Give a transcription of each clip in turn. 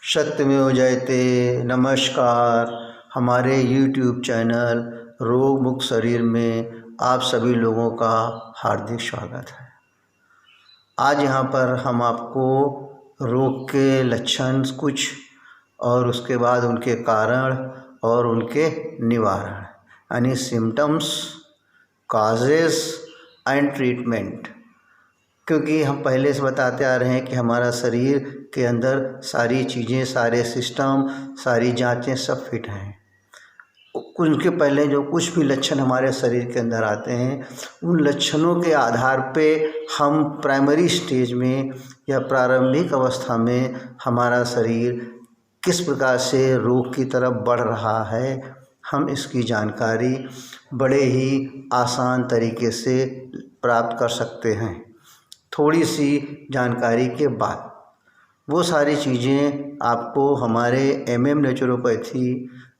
सत्यमेव जयते। नमस्कार, हमारे YouTube चैनल रोग मुक्त शरीर में आप सभी लोगों का हार्दिक स्वागत है। आज यहाँ पर हम आपको रोग के लक्षण कुछ और उसके बाद उनके कारण और उनके निवारण यानी सिम्टम्स, काजेस एंड ट्रीटमेंट, क्योंकि हम पहले से बताते आ रहे हैं कि हमारा शरीर के अंदर सारी चीज़ें, सारे सिस्टम, सारी जांचें सब फिट हैं। उनके पहले जो कुछ भी लक्षण हमारे शरीर के अंदर आते हैं, उन लक्षणों के आधार पे हम प्राइमरी स्टेज में या प्रारंभिक अवस्था में हमारा शरीर किस प्रकार से रोग की तरफ बढ़ रहा है, हम इसकी जानकारी बड़े ही आसान तरीके से प्राप्त कर सकते हैं। थोड़ी सी जानकारी के बाद वो सारी चीज़ें आपको हमारे MM naturopathy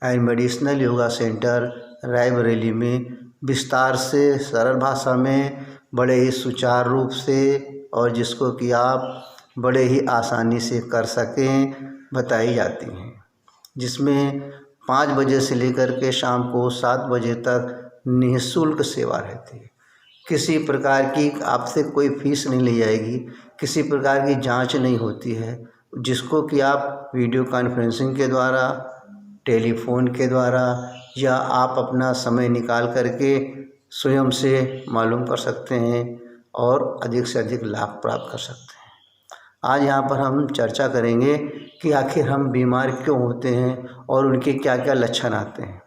and medicinal yoga centre Raebareli में विस्तार से, सरल भाषा में, बड़े ही सुचारू रूप से और जिसको कि आप बड़े ही आसानी से कर सकें बताई जाती हैं, जिसमें 5 बजे से लेकर के शाम को 7 बजे तक निःशुल्क सेवा रहती है। किसी प्रकार की आपसे कोई फीस नहीं ली जाएगी, किसी प्रकार की जांच नहीं होती है, जिसको कि आप वीडियो कॉन्फ्रेंसिंग के द्वारा, टेलीफोन के द्वारा या आप अपना समय निकाल करके स्वयं से मालूम कर सकते हैं और अधिक से अधिक लाभ प्राप्त कर सकते हैं। आज यहाँ पर हम चर्चा करेंगे कि आखिर हम बीमार क्यों होते हैं और उनके क्या क्या लक्षण आते हैं।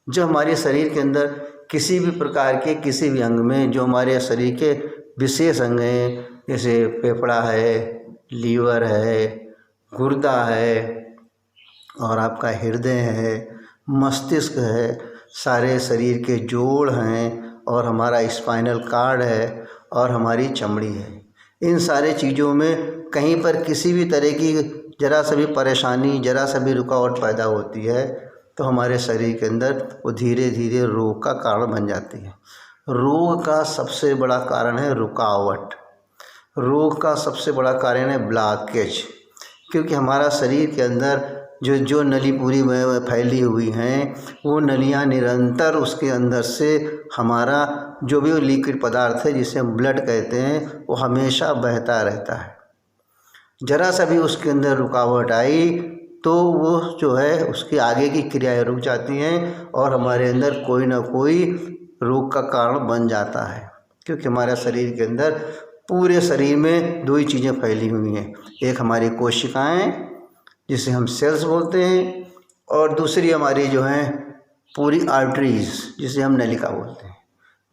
जो हमारे शरीर के अंदर किसी भी प्रकार के किसी भी अंग में, जो हमारे शरीर के विशेष अंग हैं, जैसे फेफड़ा है, लीवर है, गुर्दा है और आपका हृदय है, मस्तिष्क है, सारे शरीर के जोड़ हैं और हमारा स्पाइनल कार्ड है और हमारी चमड़ी है। इन सारे चीज़ों में कहीं पर किसी भी तरह की जरा सा भी परेशानी, जरा सा भी रुकावट पैदा होती है तो हमारे शरीर के अंदर वो धीरे धीरे रोग का कारण बन जाती है। रोग का सबसे बड़ा कारण है रुकावट। रोग का सबसे बड़ा कारण है ब्लॉकेज, क्योंकि हमारा शरीर के अंदर जो नली पूरी में फैली हुई हैं, वो नलियाँ निरंतर उसके अंदर से हमारा जो भी लिक्विड पदार्थ है, जिसे हम ब्लड कहते हैं, वो हमेशा बहता रहता है। जरा सा भी उसके अंदर रुकावट आई तो वो जो है उसकी आगे की क्रियाएं रुक जाती हैं और हमारे अंदर कोई ना कोई रोग का कारण बन जाता है। क्योंकि हमारे शरीर के अंदर, पूरे शरीर में 2 ही चीज़ें फैली हुई हैं। एक हमारी कोशिकाएं, जिसे हम सेल्स बोलते हैं, और दूसरी हमारी जो है पूरी आर्टरीज, जिसे हम नलिका बोलते हैं।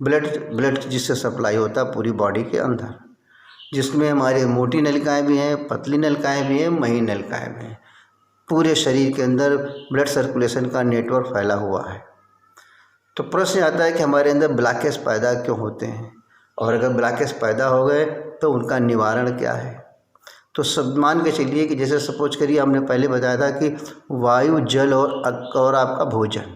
ब्लड जिससे सप्लाई होता है पूरी बॉडी के अंदर, जिसमें हमारी मोटी नलिकाएं भी हैं, पतली नलिकाएं भी हैं, महीन नलिकाएं भी हैं। पूरे शरीर के अंदर ब्लड सर्कुलेशन का नेटवर्क फैला हुआ है। तो प्रश्न आता है कि हमारे अंदर ब्लॉकेज पैदा क्यों होते हैं, और अगर ब्लॉकेज पैदा हो गए तो उनका निवारण क्या है। तो सब मान के चलिए कि जैसे सपोज करिए, हमने पहले बताया था कि वायु, जल और आपका भोजन।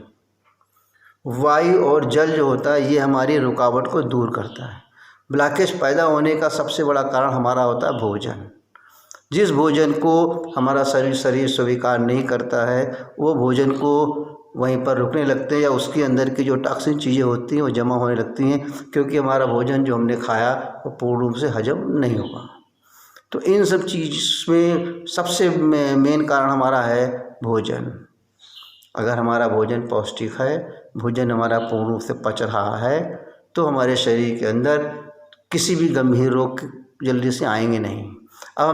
वायु और जल जो होता है, ये हमारी रुकावट को दूर करता है। ब्लॉकेज पैदा होने का सबसे बड़ा कारण हमारा होता है भोजन। जिस भोजन को हमारा शरीर स्वीकार नहीं करता है, वो भोजन को वहीं पर रुकने लगते हैं, या उसके अंदर की जो टॉक्सिन चीज़ें होती हैं वो जमा होने लगती हैं, क्योंकि हमारा भोजन जो हमने खाया वो पूर्ण रूप से हजम नहीं होगा। तो इन सब चीज़ में सबसे मेन कारण हमारा है भोजन। अगर हमारा भोजन पौष्टिक है, भोजन हमारा पूर्ण रूप से पच रहा है, तो हमारे शरीर के अंदर किसी भी गंभीर रोग जल्दी से आएंगे नहीं। अब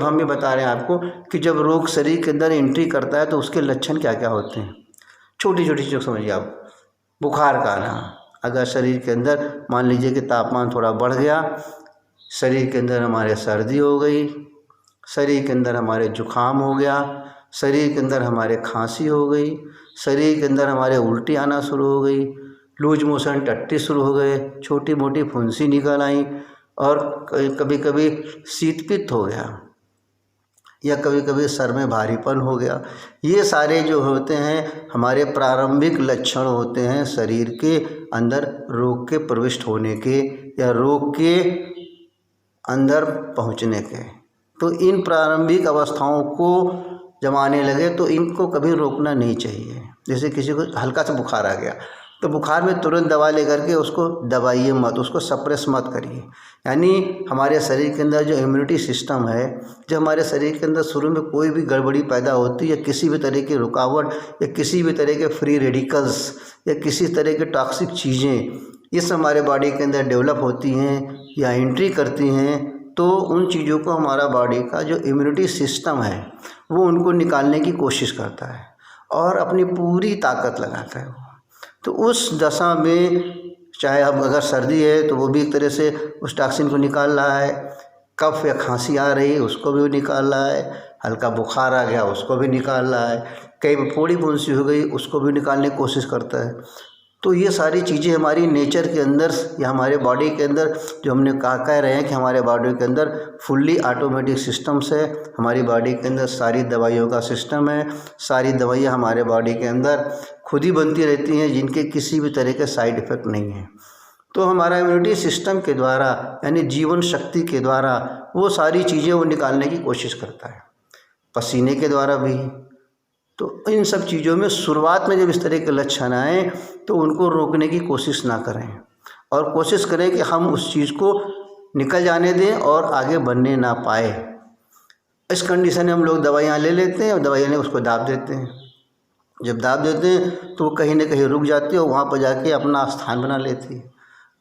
हम ये बता रहे हैं आपको कि जब रोग शरीर के अंदर एंट्री करता है तो उसके लक्षण क्या क्या होते हैं। छोटी छोटी चीज़ों समझिए आप। बुखार का आना, अगर शरीर के अंदर मान लीजिए कि तापमान थोड़ा बढ़ गया, शरीर के अंदर हमारे सर्दी हो गई, शरीर के अंदर हमारे जुखाम हो गया, शरीर के अंदर हमारे खांसी हो गई, शरीर के अंदर हमारे उल्टी आना शुरू हो गई, लूज मोशन, टट्टी शुरू हो गए, छोटी मोटी फुंसी निकल आई, और कभी कभी शीतपित्त हो गया, या कभी कभी सर में भारीपन हो गया। ये सारे जो होते हैं हमारे प्रारंभिक लक्षण होते हैं शरीर के अंदर रोग के प्रविष्ट होने के या रोग के अंदर पहुंचने के। तो इन प्रारंभिक अवस्थाओं को जब आने लगे तो इनको कभी रोकना नहीं चाहिए। जैसे किसी को हल्का सा बुखार आ गया तो बुखार में तुरंत दवा लेकर के उसको दबाइए मत, उसको सप्रेस मत करिए। यानी हमारे शरीर के अंदर जो इम्यूनिटी सिस्टम है, जो हमारे शरीर के अंदर शुरू में कोई भी गड़बड़ी पैदा होती है, किसी भी तरह की रुकावट या किसी भी तरह के फ्री रेडिकल्स या किसी तरह के टॉक्सिक चीज़ें इस हमारे बॉडी के अंदर डेवलप होती हैं या एंट्री करती हैं, तो उन चीज़ों को हमारा बॉडी का जो इम्यूनिटी सिस्टम है वो उनको निकालने की कोशिश करता है और अपनी पूरी ताकत लगाता है। तो उस दशा में चाहे अब अगर सर्दी है तो वो भी एक तरह से उस टॉक्सिन को निकाल रहा है, कफ या खांसी आ रही है उसको भी निकाल रहा है, हल्का बुखार आ गया उसको भी निकाल रहा है, कहीं फोड़ी फुंसी हो गई उसको भी निकालने की कोशिश करता है। तो ये सारी चीज़ें हमारी नेचर के अंदर या हमारे बॉडी के अंदर जो हमने कह रहे हैं कि हमारे बॉडी के अंदर फुल्ली ऑटोमेटिक सिस्टम्स है, हमारी बॉडी के अंदर सारी दवाइयों का सिस्टम है, सारी दवाइयाँ हमारे बॉडी के अंदर खुद ही बनती रहती हैं जिनके किसी भी तरह के साइड इफ़ेक्ट नहीं हैं। तो हमारा इम्यूनिटी सिस्टम के द्वारा यानी जीवन शक्ति के द्वारा वो सारी चीज़ें वो निकालने की कोशिश करता है, पसीने के द्वारा भी। तो इन सब चीज़ों में शुरुआत में जब इस तरह के लक्षण आए तो उनको रोकने की कोशिश ना करें और कोशिश करें कि हम उस चीज़ को निकल जाने दें और आगे बढ़ने ना पाए। इस कंडीशन में हम लोग दवाइयाँ ले लेते हैं और दवाइयाँ ले उसको दाब देते हैं। जब दाब देते हैं तो वो कहीं ना कहीं रुक जाती है और वहाँ पर जाके अपना स्थान बना लेती है,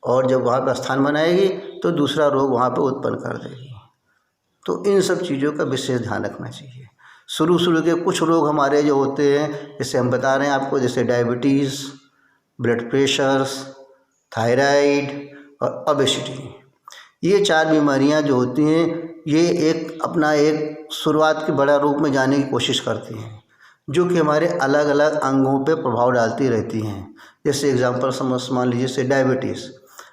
और जब वहाँ पर स्थान बनाएगी तो दूसरा रोग वहाँ पर उत्पन्न कर देगी। तो इन सब चीज़ों का विशेष ध्यान रखना चाहिए। शुरू के कुछ रोग हमारे जो होते हैं, जैसे हम बता रहे हैं आपको, जैसे डायबिटीज़, ब्लड प्रेशर्स, थायराइड और ओबेसिटी, ये 4 बीमारियां जो होती हैं ये एक शुरुआत के बड़ा रूप में जाने की कोशिश करती हैं, जो कि हमारे अलग अलग अंगों पे प्रभाव डालती रहती हैं। जैसे एग्जांपल मान लीजिए जैसे डायबिटीज़,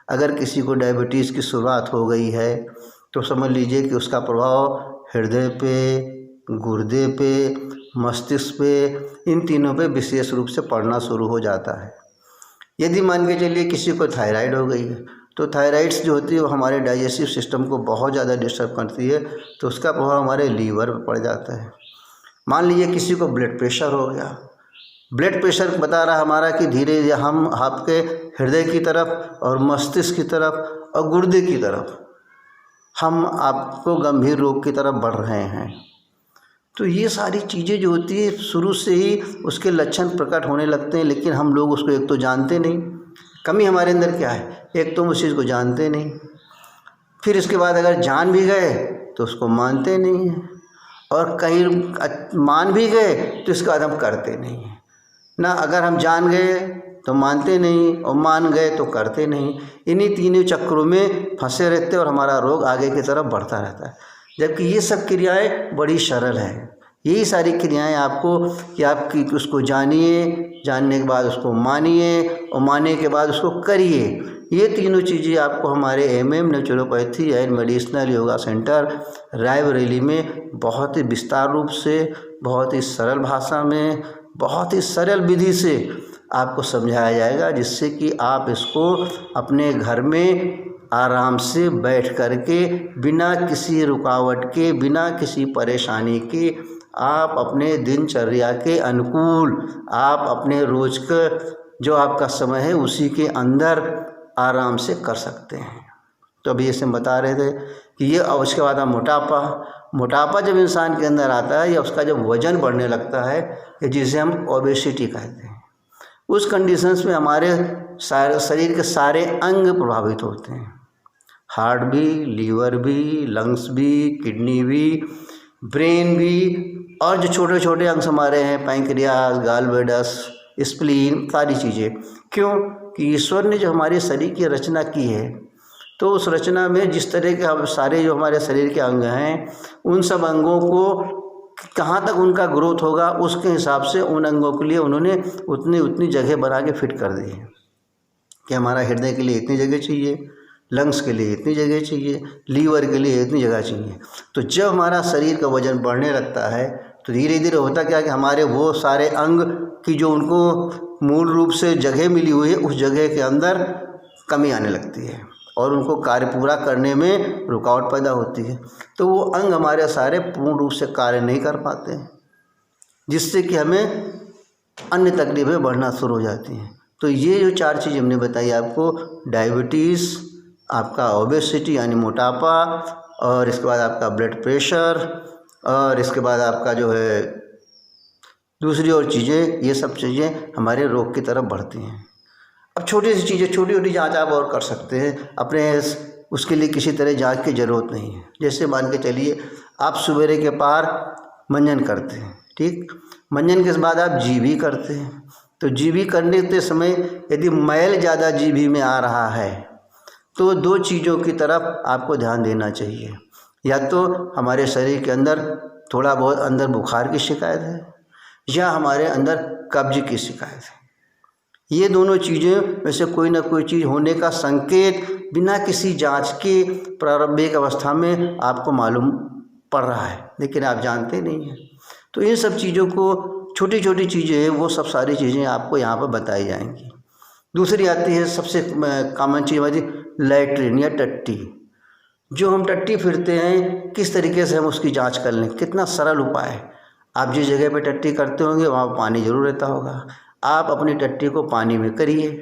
अगर किसी को डायबिटीज़ की शुरुआत हो गई है तो समझ लीजिए कि उसका प्रभाव हृदय पे, गुर्दे पे, मस्तिष्क पे, इन तीनों पे विशेष रूप से पड़ना शुरू हो जाता है। यदि मान के चलिए किसी को थायराइड हो गई है तो थायराइड्स जो होती है वो हमारे डाइजेस्टिव सिस्टम को बहुत ज़्यादा डिस्टर्ब करती है, तो उसका प्रभाव हमारे लीवर पर पड़ जाता है। मान लीजिए किसी को ब्लड प्रेशर हो गया, ब्लड प्रेशर बता रहा हमारा कि धीरे धीरे हम आपके हृदय की तरफ और मस्तिष्क की तरफ और गुर्दे की तरफ हम आपको गंभीर रोग की तरफ बढ़ रहे हैं। तो ये सारी चीज़ें जो होती है शुरू से ही उसके लक्षण प्रकट होने लगते हैं, लेकिन हम लोग उसको एक तो जानते नहीं, कमी हमारे अंदर क्या है, एक तो हम उस चीज़ को जानते नहीं, फिर इसके बाद अगर जान भी गए तो उसको मानते नहीं हैं, और कहीं मान भी गए तो इसके बाद हम करते नहीं हैं ना। अगर हम जान गए तो मानते नहीं और मान गए तो करते नहीं। इन्हीं तीनों चक्रों में फंसे रहते और हमारा रोग आगे की तरफ बढ़ता रहता है। जबकि ये सब क्रियाएं बड़ी सरल हैं। यही सारी क्रियाएं आपको कि आपकी उसको जानिए, जानने के बाद उसको मानिए और मानने के बाद उसको करिए। ये तीनों चीज़ें आपको हमारे MM naturopathy and medicinal yoga centre Raebareli में बहुत ही विस्तार रूप से, बहुत ही सरल भाषा में, बहुत ही सरल विधि से आपको समझाया जाएगा, जिससे कि आप इसको अपने घर में आराम से बैठ करके बिना किसी रुकावट के, बिना किसी परेशानी के, आप अपने दिनचर्या के अनुकूल, आप अपने रोज का जो आपका समय है उसी के अंदर आराम से कर सकते हैं। तो अभी जैसे हम बता रहे थे कि ये, और उसके बाद मोटापा जब इंसान के अंदर आता है या उसका जब वज़न बढ़ने लगता है, जिसे हम ओबेसिटी कहते हैं, उस कंडीशंस में हमारे सारे शरीर के सारे अंग प्रभावित होते हैं। हार्ट भी, लीवर भी, लंग्स भी, किडनी भी, ब्रेन भी, और जो छोटे छोटे अंग हमारे हैं, पैंक्रियास, गॉल ब्लैडर, स्प्लीन, सारी चीज़ें। क्यों कि ईश्वर ने जो हमारे शरीर की रचना की है, तो उस रचना में जिस तरह के हम सारे जो हमारे शरीर के अंग हैं, उन सब अंगों को कहाँ तक उनका ग्रोथ होगा उसके हिसाब से उन अंगों के लिए उन्होंने उतनी जगह बना के फिट कर दी है कि हमारा हृदय के लिए इतनी जगह चाहिए, लंग्स के लिए इतनी जगह चाहिए, लीवर के लिए इतनी जगह चाहिए। तो जब हमारा शरीर का वजन बढ़ने लगता है तो धीरे धीरे होता क्या कि हमारे वो सारे अंग की जो उनको मूल रूप से जगह मिली हुई है, उस जगह के अंदर कमी आने लगती है और उनको कार्य पूरा करने में रुकावट पैदा होती है। तो वो अंग हमारे सारे पूर्ण रूप से कार्य नहीं कर पाते हैं। जिससे कि हमें अन्य तकलीफ़ें बढ़ना शुरू हो जाती हैं। तो ये जो 4 चीज़ हमने बताई आपको, डायबिटीज़, आपका ओबेसिटी यानी मोटापा, और इसके बाद आपका ब्लड प्रेशर, और इसके बाद आपका जो है दूसरी और चीज़ें, ये सब चीज़ें हमारे रोग की तरफ बढ़ती हैं। अब छोटी सी चीज़ें, छोटी छोटी जाँच आप और कर सकते हैं अपने, उसके लिए किसी तरह जाँच की ज़रूरत नहीं है। जैसे मान के चलिए आप सवेरे के पार मंजन करते हैं, ठीक, मंजन के बाद आप जीभी करते हैं, तो जीभी करने के समय यदि मैल ज़्यादा जीभी में आ रहा है तो 2 चीज़ों की तरफ आपको ध्यान देना चाहिए। या तो हमारे शरीर के अंदर थोड़ा बहुत अंदर बुखार की शिकायत है, या हमारे अंदर कब्ज की शिकायत है। ये दोनों चीज़ें में से कोई ना कोई चीज़ होने का संकेत बिना किसी जांच के प्रारंभिक अवस्था में आपको मालूम पड़ रहा है, लेकिन आप जानते नहीं हैं। तो इन सब चीज़ों को, छोटी छोटी चीज़ें हैं, वो सब सारी चीज़ें आपको यहाँ पर बताई जाएंगी। दूसरी आती है सबसे कॉमन चीज़ हमारी लैट्रिन या टट्टी। जो हम टट्टी फिरते हैं, किस तरीके से हम उसकी जांच कर लें, कितना सरल उपाय है। आप जिस जगह पे टट्टी करते होंगे वहाँ पानी ज़रूर रहता होगा, आप अपनी टट्टी को पानी में करिए।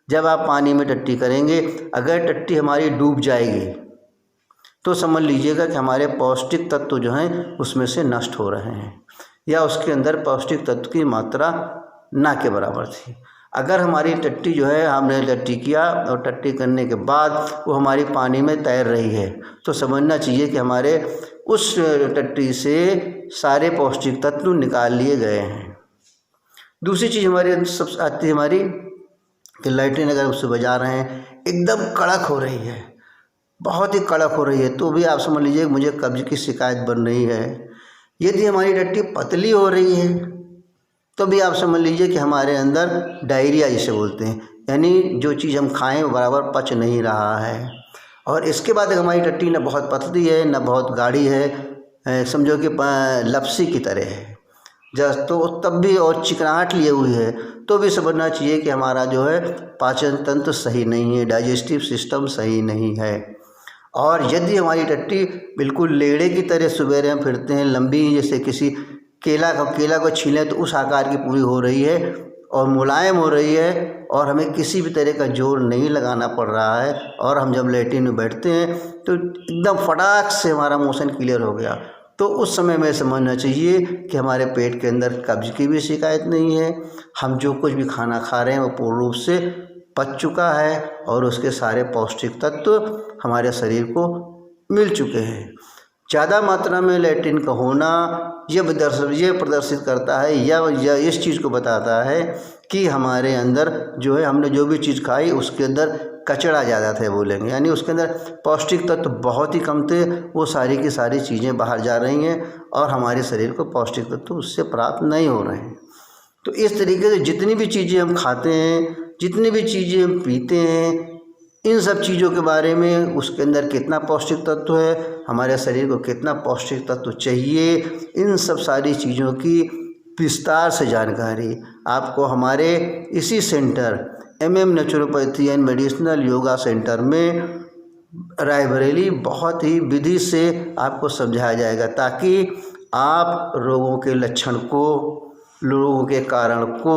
जब आप पानी में टट्टी करेंगे, अगर टट्टी हमारी डूब जाएगी तो समझ लीजिएगा कि हमारे पौष्टिक तत्व जो हैं उसमें से नष्ट हो रहे हैं, या उसके अंदर पौष्टिक तत्व की मात्रा ना के बराबर थी। अगर हमारी टट्टी जो है, हमने टट्टी किया और टट्टी करने के बाद वो हमारी पानी में तैर रही है, तो समझना चाहिए कि हमारे उस टट्टी से सारे पौष्टिक तत्व निकाल लिए गए हैं। दूसरी चीज़ हमारी सब आती है हमारी कि लैट्रिन अगर उससे बजा रहे हैं, एकदम कड़क हो रही है, बहुत ही कड़क हो रही है, तो भी आप समझ लीजिए मुझे कब्ज की शिकायत बन रही है। यदि हमारी टट्टी पतली हो रही है तो भी आप समझ लीजिए कि हमारे अंदर डायरिया जिसे बोलते हैं, यानी जो चीज़ हम खाएं वो बराबर पच नहीं रहा है। और इसके बाद हमारी टट्टी न बहुत पतली है न बहुत गाढ़ी है, समझो कि लपसी की तरह है, जब तो तब भी और चिकनाहट लिए हुई है, तो भी समझना चाहिए कि हमारा जो है पाचन तंत्र सही नहीं है, डाइजेस्टिव सिस्टम सही नहीं है। और यदि हमारी टट्टी बिल्कुल लेड़े की तरह सवेरे हम फिरते हैं, लंबी, जैसे किसी केला को छीलें तो उस आकार की पूरी हो रही है और मुलायम हो रही है, और हमें किसी भी तरह का जोर नहीं लगाना पड़ रहा है, और हम जब लैट्रिन में बैठते हैं तो एकदम फटाक से हमारा मोशन क्लियर हो गया, तो उस समय में समझना चाहिए कि हमारे पेट के अंदर कब्ज की भी शिकायत नहीं है, हम जो कुछ भी खाना खा रहे हैं वो पूर्ण रूप से पच चुका है और उसके सारे पौष्टिक तत्व हमारे शरीर को मिल चुके हैं। ज़्यादा मात्रा में लैट्रिन का होना ये प्रदर्शित करता है या इस चीज़ को बताता है कि हमारे अंदर जो है, हमने जो भी चीज़ खाई उसके अंदर कचरा ज़्यादा थे बोलेंगे, यानी उसके अंदर पौष्टिक तत्व बहुत ही कम थे, वो सारी की सारी चीज़ें बाहर जा रही हैं और हमारे शरीर को पौष्टिक तत्व उससे प्राप्त नहीं हो रहे हैं। तो इस तरीके से जितनी भी चीज़ें हम खाते हैं, जितनी भी चीज़ें हम पीते हैं, इन सब चीज़ों के बारे में, उसके अंदर कितना पौष्टिक तत्व है, हमारे शरीर को कितना पौष्टिक तत्व चाहिए, इन सब सारी चीज़ों की विस्तार से जानकारी आपको हमारे इसी centre MM naturopathy and medicinal yoga centre में रायबरेली बहुत ही विधि से आपको समझाया जाएगा, ताकि आप रोगों के लक्षण को, लोगों के कारण को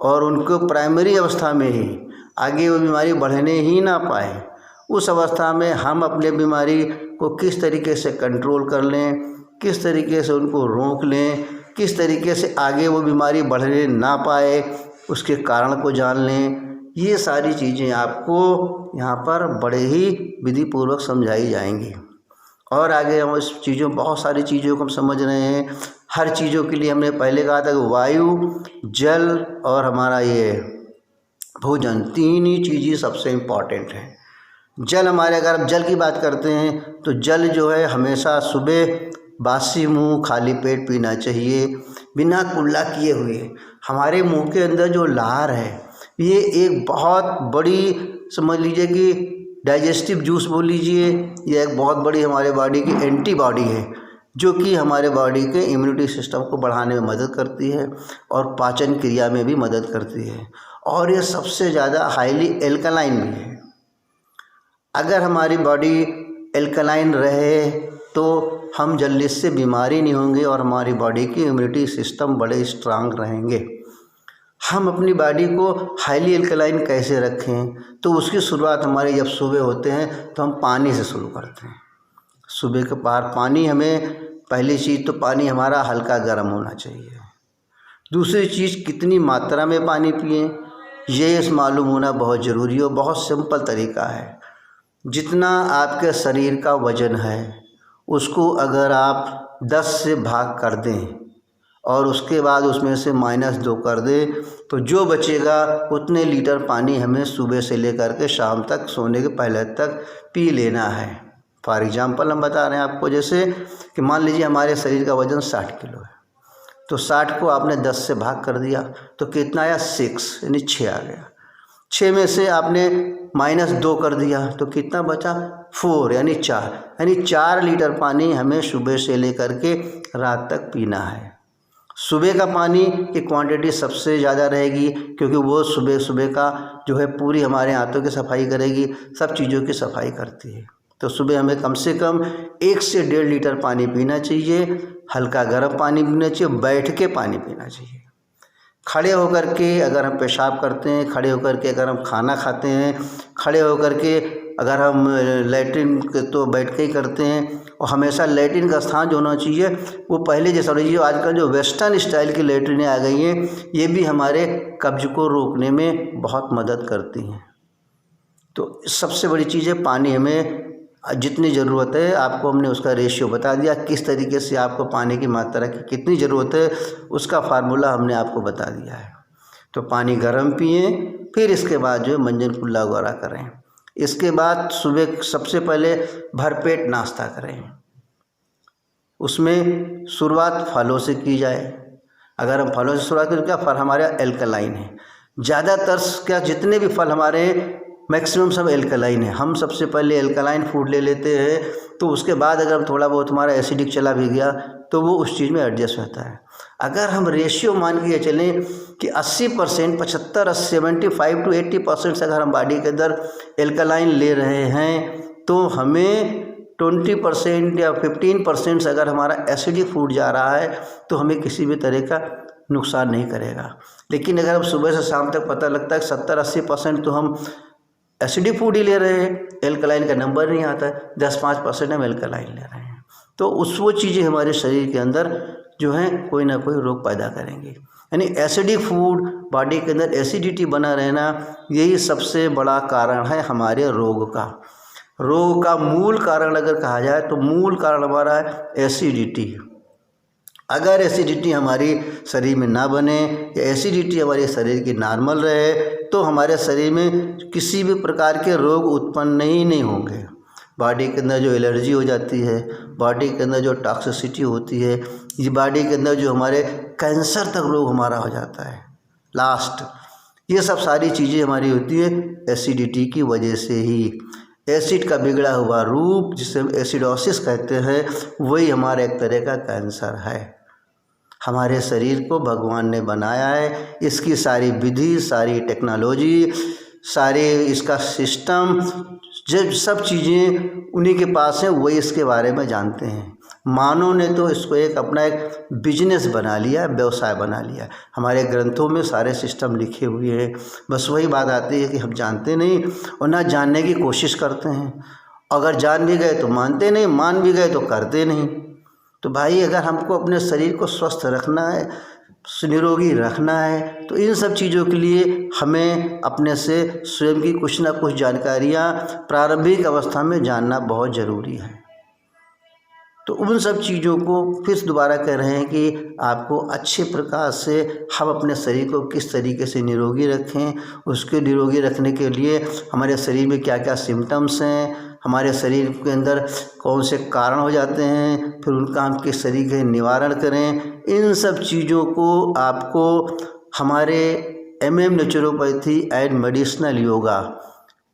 और उनको प्राइमरी अवस्था में ही, आगे वो बीमारी बढ़ने ही ना पाए, उस अवस्था में हम अपने बीमारी को किस तरीके से कंट्रोल कर लें, किस तरीके से उनको रोक लें, किस तरीके से आगे वो बीमारी बढ़ने ना पाए, उसके कारण को जान लें। ये सारी चीज़ें आपको यहाँ पर बड़े ही विधि पूर्वक समझाई जाएंगी। और आगे हम इस चीज़ों, बहुत सारी चीज़ों को हम समझ रहे हैं। हर चीज़ों के लिए हमने पहले कहा था कि वायु, जल और हमारा ये भोजन, 3 ही चीज़ें सबसे इम्पॉर्टेंट हैं। जल हमारे, अगर हम जल की बात करते हैं तो जल जो है हमेशा सुबह बासी मुंह खाली पेट पीना चाहिए, बिना कुल्ला किए हुए। हमारे मुंह के अंदर जो लार है ये एक बहुत बड़ी, समझ लीजिए कि डाइजेस्टिव जूस बोल लीजिए, यह एक बहुत बड़ी हमारे बॉडी की एंटीबॉडी है, जो कि हमारे बॉडी के इम्यूनिटी सिस्टम को बढ़ाने में मदद करती है और पाचन क्रिया में भी मदद करती है, और ये सबसे ज़्यादा हाईली एल्कलाइन भी है। अगर हमारी बॉडी एल्कलाइन रहे तो हम जल्दी से बीमारी नहीं होंगे और हमारी बॉडी की इम्यूनिटी सिस्टम बड़े स्ट्रांग रहेंगे। हम अपनी बॉडी को हाईली एल्कलाइन कैसे रखें, तो उसकी शुरुआत हमारे जब सुबह होते हैं तो हम पानी से शुरू करते हैं। सुबह के पार पानी, हमें पहली चीज़ तो पानी हमारा हल्का गर्म होना चाहिए। दूसरी चीज़ कितनी मात्रा में पानी पिएं ये मालूम होना बहुत ज़रूरी है। बहुत सिंपल तरीका है, जितना आपके शरीर का वज़न है उसको अगर आप 10 से भाग कर दें और उसके बाद उसमें से -2 कर दें तो जो बचेगा उतने लीटर पानी हमें सुबह से लेकर के शाम तक सोने के पहले तक पी लेना है। फॉर एग्ज़ाम्पल हम बता रहे हैं आपको, जैसे कि मान लीजिए हमारे शरीर का वज़न 60 किलो है, तो 60 को आपने 10 से भाग कर दिया तो कितना आया 6, यानी 6 आ गया। 6 में से आपने -2 कर दिया तो कितना बचा 4, यानी 4, यानी 4 लीटर पानी हमें सुबह से लेकर के रात तक पीना है। सुबह का पानी की क्वांटिटी सबसे ज़्यादा रहेगी क्योंकि वो सुबह सुबह का जो है पूरी हमारे आंतों की सफाई करेगी, सब चीज़ों की सफाई करती है। तो सुबह हमें कम से कम 1 से 1.5 लीटर पानी पीना चाहिए। हल्का गर्म पानी पीना चाहिए, बैठ के पानी पीना चाहिए। खड़े होकर के अगर हम पेशाब करते हैं, खड़े होकर के अगर हम खाना खाते हैं, खड़े होकर के अगर हम लैट्रिन तो बैठ के ही करते हैं। और हमेशा लैट्रिन का स्थान जो होना चाहिए वो पहले जैसा होना चाहिए। आजकल जो वेस्टर्न स्टाइल की लैट्रिनें आ गई हैं ये भी हमारे कब्ज को रोकने में बहुत मदद करती हैं। तो सबसे बड़ी चीज़ है पानी, हमें जितनी ज़रूरत है आपको हमने उसका रेशियो बता दिया, किस तरीके से आपको पानी की मात्रा की कितनी ज़रूरत है उसका फार्मूला हमने आपको बता दिया है। तो पानी गर्म पिएं, फिर इसके बाद जो है मंजन कुल्ला वगैरह करें। इसके बाद सुबह सबसे पहले भरपेट नाश्ता करें। उसमें शुरुआत फलों से की जाए। अगर हम फलों से शुरुआत करें तो क्या फल हमारे एल्कलाइन है, ज़्यादातर क्या जितने भी फल हमारे मैक्सिमम सब एल्कलाइन है। हम सबसे पहले एल्कलाइन फूड ले लेते हैं, तो उसके बाद अगर थोड़ा बहुत हमारा एसिडिक चला भी गया तो वो उस चीज़ में एडजस्ट होता है। अगर हम रेशियो मान के चलें कि 80%, 75, 75 to 80% अगर हम बॉडी के अंदर एल्कलाइन ले रहे हैं तो हमें 20% या 15% अगर हमारा एसिडिक फूड जा रहा है तो हमें किसी भी तरह का नुकसान नहीं करेगा। लेकिन अगर हम सुबह से शाम तक पता लगता है 70-80% तो हम एसिडिक फूड ही ले रहे हैं, एल्कलाइन का नंबर नहीं आता है, 10-5% हम एल्कलाइन ले रहे हैं, तो वो चीज़ें हमारे शरीर के अंदर जो हैं कोई ना कोई रोग पैदा करेंगे। यानी एसिडिक फूड, बॉडी के अंदर एसिडिटी बना रहना, यही सबसे बड़ा कारण है हमारे रोग का। रोग का मूल कारण अगर कहा जाए तो मूल कारण हमारा है एसिडिटी। अगर एसिडिटी हमारी शरीर में ना बने या एसिडिटी हमारे शरीर की नॉर्मल रहे तो हमारे शरीर में किसी भी प्रकार के रोग उत्पन्न नहीं होंगे। बॉडी के अंदर जो एलर्जी हो जाती है, बॉडी के अंदर जो टॉक्सिसिटी होती है, ये बॉडी के अंदर जो हमारे कैंसर तक रोग हमारा हो जाता है लास्ट, ये सब सारी चीज़ें हमारी होती है एसिडिटी की वजह से ही। एसिड का बिगड़ा हुआ रूप जिसे हम एसिडोसिस कहते हैं वही हमारा एक तरह का कैंसर है। हमारे शरीर को भगवान ने बनाया है, इसकी सारी विधि, सारी टेक्नोलॉजी, सारे इसका सिस्टम, जब सब चीज़ें उन्हीं के पास हैं, वही इसके बारे में जानते हैं। मानव ने तो इसको एक अपना एक बिजनेस बना लिया, व्यवसाय बना लिया। हमारे ग्रंथों में सारे सिस्टम लिखे हुए हैं, बस वही बात आती है कि हम जानते नहीं और ना जानने की कोशिश करते हैं। अगर जान भी गए तो मानते नहीं, मान भी गए तो करते नहीं। तो भाई अगर हमको अपने शरीर को स्वस्थ रखना है, निरोगी रखना है, तो इन सब चीज़ों के लिए हमें अपने से स्वयं की कुछ ना कुछ जानकारियाँ प्रारंभिक अवस्था में जानना बहुत ज़रूरी है। तो उन सब चीज़ों को फिर दोबारा कह रहे हैं कि आपको अच्छे प्रकार से हम अपने शरीर को किस तरीके से निरोगी रखें। उसके निरोगी रखने के लिए हमारे शरीर में क्या क्या सिम्टम्स हैं, हमारे शरीर के अंदर कौन से कारण हो जाते हैं, फिर उनका हम किस तरीके से निवारण करें, इन सब चीज़ों को आपको हमारे MM naturopathy and medicinal yoga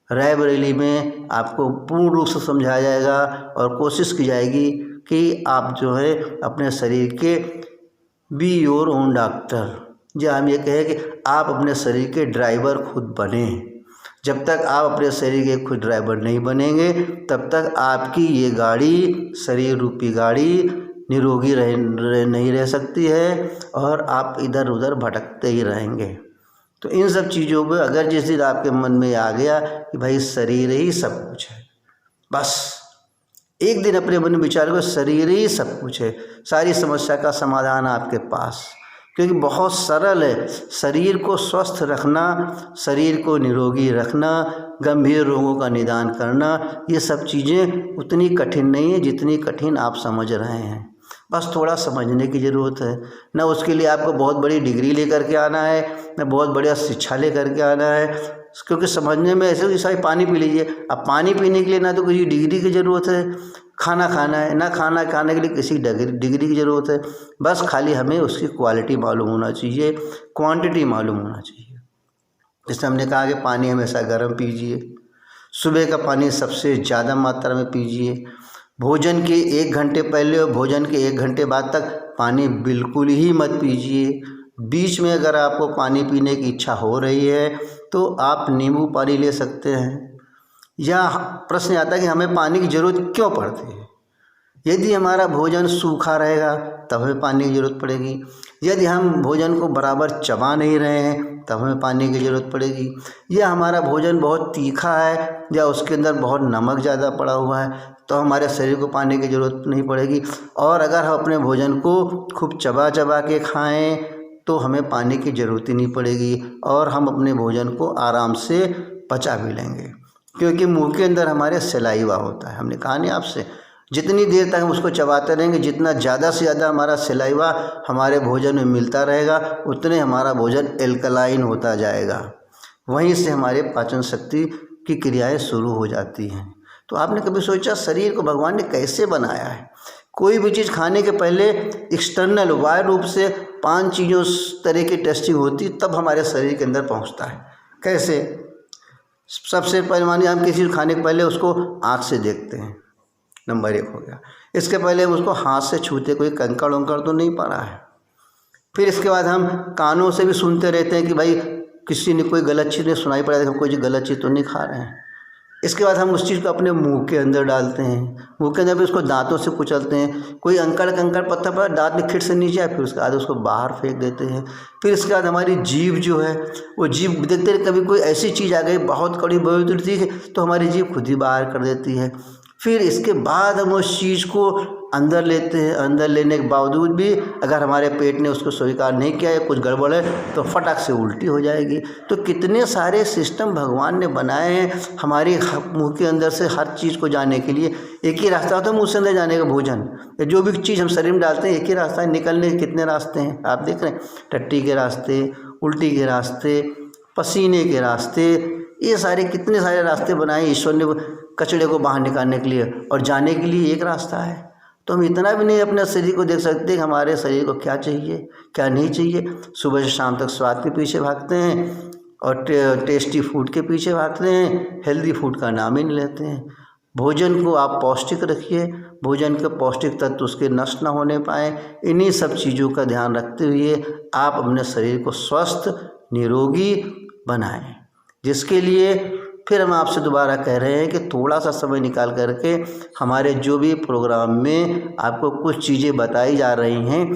Raebareli में आपको पूर्ण रूप से समझाया जाएगा और कोशिश की जाएगी कि आप जो है अपने शरीर के बी योर ओन डॉक्टर, जो हम ये कहें कि आप अपने शरीर के ड्राइवर खुद बने। जब तक आप अपने शरीर के खुद ड्राइवर नहीं बनेंगे तब तक आपकी ये गाड़ी, शरीर रूपी गाड़ी निरोगी नहीं रह सकती है और आप इधर उधर भटकते ही रहेंगे। तो इन सब चीज़ों पे अगर जिस दिन आपके मन में आ गया कि भाई शरीर ही सब कुछ है, बस एक दिन अपने मन में विचार करो शरीर ही सब कुछ है, सारी समस्या का समाधान आपके पास, क्योंकि बहुत सरल है। शरीर को स्वस्थ रखना, शरीर को निरोगी रखना, गंभीर रोगों का निदान करना, ये सब चीज़ें उतनी कठिन नहीं है जितनी कठिन आप समझ रहे हैं। बस थोड़ा समझने की ज़रूरत है। न उसके लिए आपको बहुत बड़ी डिग्री लेकर के आना है, न बहुत बढ़िया शिक्षा लेकर के आना है, क्योंकि समझने में ऐसे कि पानी पी लीजिए। अब पानी पीने के लिए ना तो किसी डिग्री की ज़रूरत है, खाना खाना है ना, खाना खाने के लिए किसी डिग्री की ज़रूरत है, बस खाली हमें उसकी क्वालिटी मालूम होना चाहिए, क्वांटिटी मालूम होना चाहिए। जैसे हमने कहा कि पानी हमेशा गर्म पीजिए, सुबह का पानी सबसे ज़्यादा मात्रा में पीजिए, भोजन के 1 घंटे पहले और भोजन के 1 घंटे बाद तक पानी बिल्कुल ही मत पीजिए। बीच में अगर आपको पानी पीने की इच्छा हो रही है तो आप नींबू पानी ले सकते हैं। या प्रश्न आता है कि हमें पानी की ज़रूरत क्यों पड़ती है? यदि हमारा भोजन सूखा रहेगा तब हमें पानी की ज़रूरत पड़ेगी, यदि हम भोजन को बराबर चबा नहीं रहे हैं तब हमें पानी की ज़रूरत पड़ेगी, या हमारा भोजन बहुत तीखा है या उसके अंदर बहुत नमक ज़्यादा पड़ा हुआ है तो हमारे शरीर को पानी की ज़रूरत नहीं पड़ेगी। और अगर हम अपने भोजन को खूब चबा चबा के खाएं तो हमें पानी की ज़रूरत ही नहीं पड़ेगी और हम अपने भोजन को आराम से पचा भी लेंगे, क्योंकि मुंह के अंदर हमारे सलाइवा होता है। हमने कहा नहीं आपसे, जितनी देर तक हम उसको चबाते रहेंगे, जितना ज़्यादा से ज़्यादा हमारा सलाइवा हमारे भोजन में मिलता रहेगा, उतने हमारा भोजन एल्कलाइन होता जाएगा। वहीं से हमारे पाचन शक्ति की क्रियाएं शुरू हो जाती हैं। तो आपने कभी सोचा शरीर को भगवान ने कैसे बनाया है? कोई भी चीज़ खाने के पहले एक्सटर्नल बाह्य रूप से 5 चीज़ों तरह की टेस्टिंग होती तब हमारे शरीर के अंदर पहुंचता है। कैसे? सबसे पहले मानिए हम किसी चीज़ खाने के पहले उसको आँख से देखते हैं, नंबर 1 हो गया। इसके पहले हम उसको हाथ से छूते, कोई कंकड़ वंकड़ तो नहीं पड़ा है। फिर इसके बाद हम कानों से भी सुनते रहते हैं कि भाई किसी ने कोई गलत चीज़ नहीं सुनाई पड़ा, हम कोई गलत चीज़ तो नहीं खा रहे हैं। इसके बाद हम उस चीज़ को अपने मुंह के अंदर डालते हैं, मुंह के अंदर भी उसको दांतों से कुचलते हैं। कोई अंकड़ कंकड़ पत्थर पर दांत में खिट से नीचे आए, फिर उसके बाद उसको बाहर फेंक देते हैं। फिर इसके बाद हमारी जीभ जो है वो जीभ देखते हैं, कभी कोई ऐसी चीज़ आ गई बहुत कड़ी बहुत चीज़ तो हमारी जीभ खुद ही बाहर कर देती है। फिर इसके बाद हम उस चीज़ को अंदर लेते हैं। अंदर लेने के बावजूद भी अगर हमारे पेट ने उसको स्वीकार नहीं किया या कुछ गड़बड़ है तो फटाक से उल्टी हो जाएगी। तो कितने सारे सिस्टम भगवान ने बनाए हैं हमारे मुंह के अंदर से हर चीज़ को जाने के लिए। एक ही रास्ता होता है मुंह से अंदर जाने का, भोजन या जो भी चीज़ हम शरीर में डालते हैं एक ही रास्ता है। निकलने के कितने रास्ते हैं आप देख रहे हैं, टट्टी के रास्ते, उल्टी के रास्ते, पसीने के रास्ते, ये सारे कितने सारे रास्ते बनाए ईश्वर ने कचड़े को बाहर निकालने के लिए, और जाने के लिए एक रास्ता है। तो हम इतना भी नहीं अपने शरीर को देख सकते कि हमारे शरीर को क्या चाहिए क्या नहीं चाहिए। सुबह से शाम तक स्वाद के पीछे भागते हैं और टेस्टी फूड के पीछे भागते हैं, हेल्दी फूड का नाम ही नहीं लेते हैं। भोजन को आप पौष्टिक रखिए, भोजन के पौष्टिक तत्व उसके नष्ट ना होने पाए। इन्हीं सब चीज़ों का ध्यान रखते हुए आप अपने शरीर को स्वस्थ निरोगी बनाएं, जिसके लिए फिर हम आपसे दोबारा कह रहे हैं कि थोड़ा सा समय निकाल करके हमारे जो भी प्रोग्राम में आपको कुछ चीज़ें बताई जा रही हैं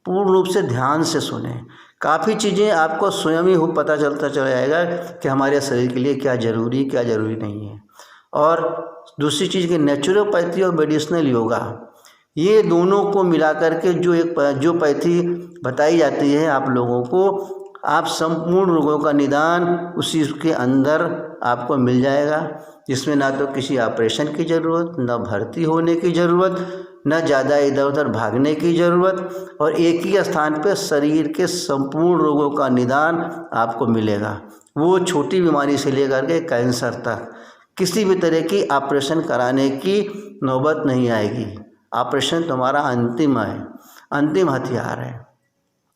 पूर्ण रूप से ध्यान से सुने। काफ़ी चीज़ें आपको स्वयं ही पता चलता चला जाएगा कि हमारे शरीर के लिए क्या ज़रूरी क्या ज़रूरी नहीं है। और दूसरी चीज़ कि नेचुरोपैथी और मेडिसिनल योगा, ये दोनों को मिला करके जो पैथी बताई जाती है आप लोगों को, आप संपूर्ण रोगों का निदान उसी के अंदर आपको मिल जाएगा, जिसमें ना तो किसी ऑपरेशन की ज़रूरत, ना भर्ती होने की ज़रूरत, ना ज़्यादा इधर उधर भागने की ज़रूरत, और एक ही स्थान पर शरीर के संपूर्ण रोगों का निदान आपको मिलेगा। वो छोटी बीमारी से लेकर के कैंसर तक किसी भी तरह की ऑपरेशन कराने की नौबत नहीं आएगी। ऑपरेशन तुम्हारा अंतिम हथियार है।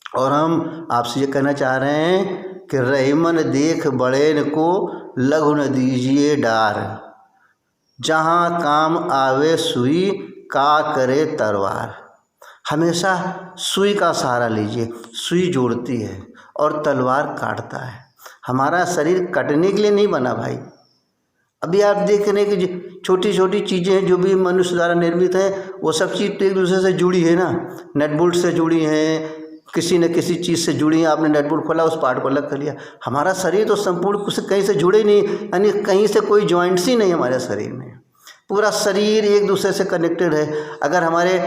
और हम आपसे ये कहना चाह रहे हैं कि रहीमन देख बड़ेन को लघु न दीजिए डार, जहाँ काम आवे सुई का करे तलवार। हमेशा सुई का सहारा लीजिए, सुई जोड़ती है और तलवार काटता है। हमारा शरीर कटने के लिए नहीं बना भाई। अभी आप देख रहे हैं कि छोटी छोटी चीज़ें हैं जो भी मनुष्य द्वारा निर्मित हैं, वो सब चीज़ तो एक दूसरे से जुड़ी है ना, नट बोल्ट से जुड़ी हैं, किसी न किसी चीज़ से जुड़ी हैं। आपने नट बोल्ट खोला, उस पार्ट को अलग कर लिया। हमारा शरीर तो संपूर्ण कुछ कहीं से जुड़े नहीं, यानी कहीं से कोई जॉइंट्स ही नहीं हमारे शरीर में। पूरा शरीर एक दूसरे से कनेक्टेड है। अगर हमारे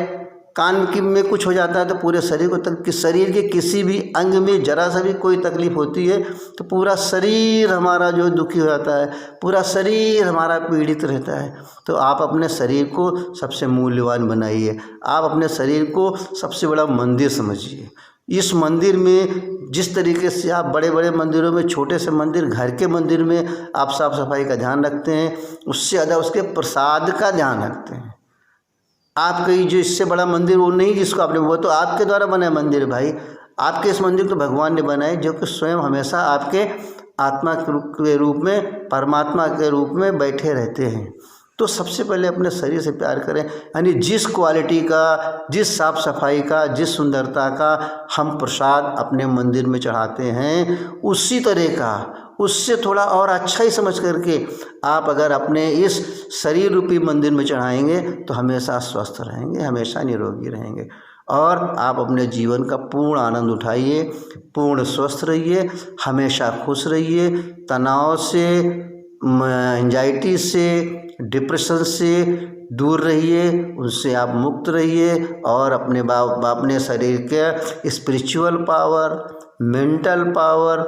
कान की में कुछ हो जाता है तो पूरे शरीर को शरीर के किसी भी अंग में जरा सा भी कोई तकलीफ होती है तो पूरा शरीर हमारा जो दुखी हो जाता है, पूरा शरीर हमारा पीड़ित रहता है। तो आप अपने शरीर को सबसे मूल्यवान बनाइए, आप अपने शरीर को सबसे बड़ा मंदिर समझिए। इस मंदिर में जिस तरीके से आप बड़े बड़े मंदिरों में, छोटे से मंदिर, घर के मंदिर में आप साफ सफाई का ध्यान रखते हैं, उससे ज़्यादा उसके प्रसाद का ध्यान रखते हैं। आपका जो इससे बड़ा मंदिर वो नहीं जिसको आपने, वो तो आपके द्वारा बना मंदिर भाई। आपके इस मंदिर तो भगवान ने बनाए, जो कि स्वयं हमेशा आपके आत्मा के रूप में, परमात्मा के रूप में बैठे रहते हैं। तो सबसे पहले अपने शरीर से प्यार करें, यानी जिस क्वालिटी का, जिस साफ़ सफाई का, जिस सुंदरता का हम प्रसाद अपने मंदिर में चढ़ाते हैं, उसी तरह का, उससे थोड़ा और अच्छा ही समझ करके आप अगर अपने इस शरीर रूपी मंदिर में चढ़ाएंगे तो हमेशा स्वस्थ रहेंगे, हमेशा निरोगी रहेंगे। और आप अपने जीवन का पूर्ण आनंद उठाइए, पूर्ण स्वस्थ रहिए, हमेशा खुश रहिए, तनाव से, एंजाइटी से, डिप्रेशन से दूर रहिए, उनसे आप मुक्त रहिए। और अपने शरीर के spiritual power, mental power,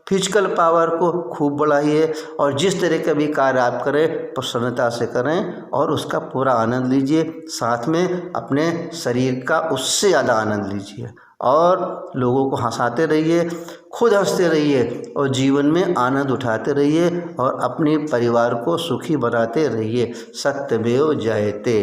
physical power को खूब बढ़ाइए। और जिस तरह का भी कार्य आप करें प्रसन्नता से करें और उसका पूरा आनंद लीजिए। साथ में अपने शरीर का उससे ज़्यादा आनंद लीजिए और लोगों को हंसाते रहिए, खुद हंसते रहिए और जीवन में आनंद उठाते रहिए और अपने परिवार को सुखी बनाते रहिए। सत्यमेव जयते।